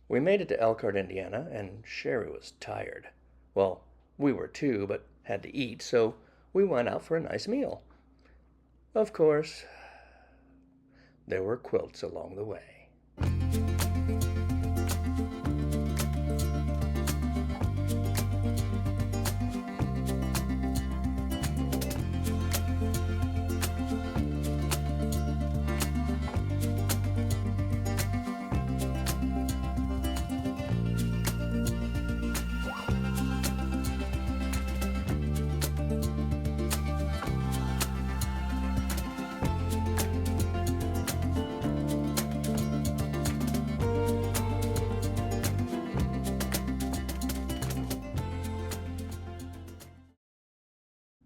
We made it to Elkhart, Indiana, and Sherry was tired. Well, we were too, but had to eat, so we went out for a nice meal. Of course, there were quilts along the way.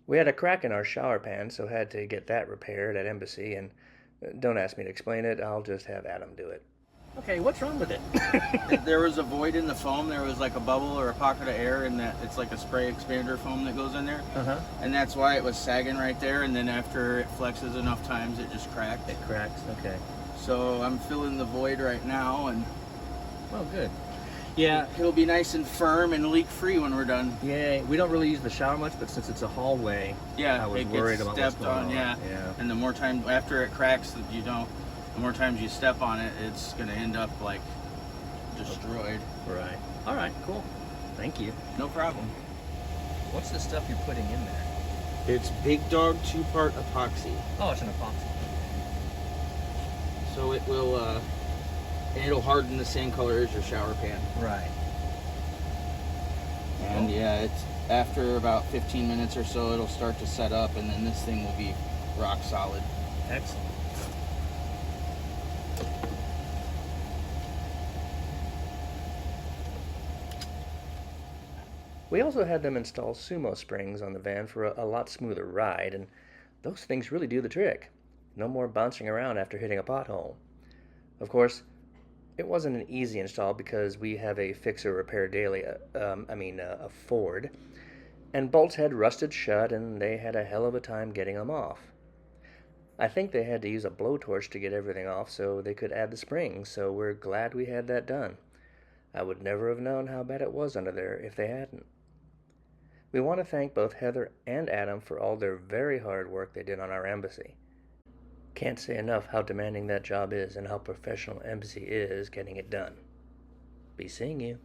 We had a crack in our shower pan, so had to get that repaired at Embassy, and don't ask me to explain it, I'll just have Adam do it. Okay, what's wrong with it? There was a void in the foam. There was like a bubble or a pocket of air in that. It's like a spray expander foam that goes in there. Uh-huh. And that's why it was sagging right there. And then after it flexes enough times, it just cracked. It cracks, okay. So I'm filling the void right now, and Oh, good. Yeah, it'll be nice and firm and leak-free when we're done. yeah, we don't really use the shower much, but since it's a hallway, Yeah, I was it worried gets about what's stepped going on. on. Yeah. Yeah. And the more time after it cracks, that you don't. The more times you step on it, it's gonna end up like destroyed. Right. All right, cool. Thank you. No problem. What's the stuff you're putting in there? It's Big Dog 2-part epoxy. Oh, it's an epoxy. So it will, and it'll harden the same color as your shower pan. Right. And yeah, it's after about 15 minutes or so, it'll start to set up, and then this thing will be rock solid. Excellent. We also had them install sumo springs on the van for a lot smoother ride, and those things really do the trick. No more bouncing around after hitting a pothole. Of course, it wasn't an easy install because we have a fixer repair daily, a Ford, and bolts had rusted shut and they had a hell of a time getting them off. I think they had to use a blowtorch to get everything off so they could add the springs, so we're glad we had that done. I would never have known how bad it was under there if they hadn't. We want to thank both Heather and Adam for all their very hard work they did on our embassy. Can't say enough how demanding that job is and how professional Embassy is getting it done. Be seeing you.